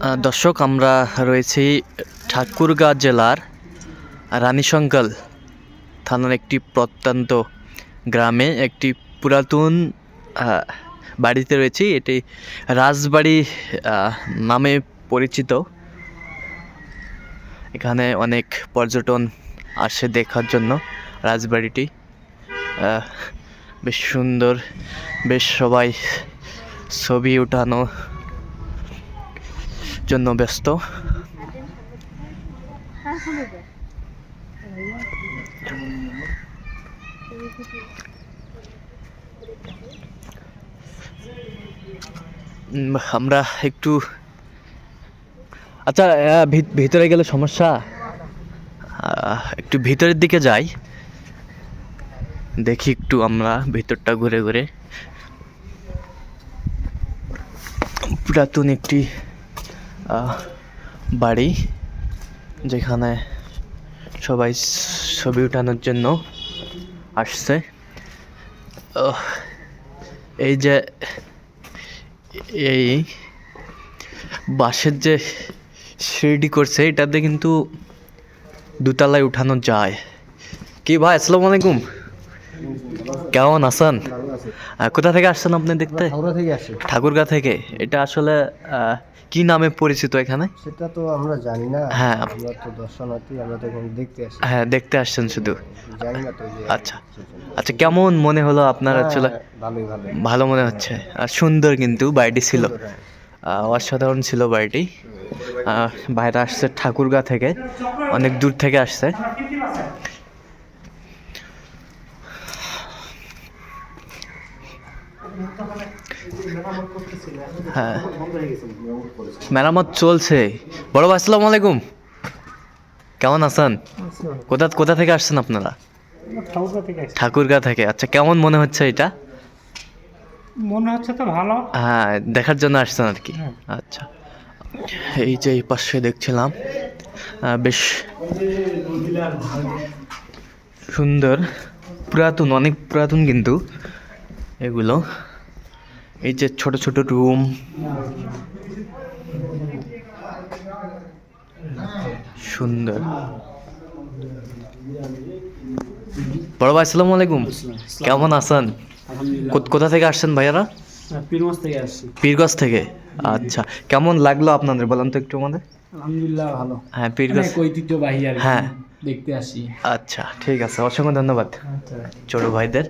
দর্শক, আমরা রয়েছি ঠাকুরগাঁ জেলার রানীশঙ্কল থানার একটি প্রত্যন্ত গ্রামে একটি পুরাতন বাড়িতে রয়েছি। এটি রাজবাড়ি নামে পরিচিত। এখানে অনেক পর্যটন আসে দেখার জন্য রাজবাড়িটি। বেশ সুন্দর, বেশ সবাই ছবি উঠানো জন্য ব্যস্ত। আমরা একটু আচ্ছা, ভিতরে গেলে সমস্যা, একটু ভিতরের দিকে যাই, দেখি একটু আমরা ভিতরটা ঘুরে ঘুরে। পুরাতন একটি বাড়ি, যেখানে সবাই ছবি উঠানোর জন্য আসছে। এই যে এই বাঁশের যে সিঁড়ি করছে, এটাতে কিন্তু দোতলায় উঠানো যায়। কি ভাই, আসসালামু আলাইকুম, কেমন আছেন? কোথা থেকে আসছেন আপনি দেখতে? ঠাকুরগাঁ থেকে। এটা আসলে কি নামে পরিচিত এখানে? সেটা তো আমরা জানি না। হ্যাঁ, আমরা তো দর্শনার্থী, আমরা তো এখন দেখতে আসি। হ্যাঁ, দেখতে আসছেন শুধু? জানি না তো যে। আচ্ছা আচ্ছা, কেমন মনে হলো আপনার? আসলে ভালোই ভালো মনে হচ্ছে। আর সুন্দর কিন্তু বাড়িটি ছিল, সুন্দর, হ্যাঁ। অসাধারণ ছিল বাড়িটি। বাইরে আসছে ঠাকুরগাঁ থেকে, অনেক দূর থেকে আসছে। হ্যাঁ, মেরামত চলছে। বড় ভাই, আসসালামু আলাইকুম, কেমন আছেন? কোথা থেকে আসছেন আপনারা? ঠাকুরগাঁ থেকে। আচ্ছা, কেমন মনে হচ্ছে এটা? মনে হচ্ছে তো ভালো। হ্যাঁ, দেখার জন্য আসছেন আর কি। হ্যাঁ। আচ্ছা, এই যে এই পাশে দেখছিলাম, বেশ সুন্দর, পুরাতন, অনেক পুরাতন কিন্তু এগুলো। এই যে ছোট ছোট রুম, সুন্দর। বড় ভাই, আসসালামু আলাইকুম, কেমন আছেন? কোথা থেকে আসছেন ভাইয়ারা? পীরগঞ্জ থেকে আসছি। পীরগঞ্জ থেকে। আচ্ছা, কেমন লাগলো আপনাদের, বলেন তো একটু আমাদের। আলহামদুলিল্লাহ ভালো। হ্যাঁ, পীরগঞ্জ ঐতিহ্যবাহী আর কি, হ্যাঁ, দেখতে আসি। আচ্ছা ঠিক আছে, অসংখ্য ধন্যবাদ ছোট ভাইদের।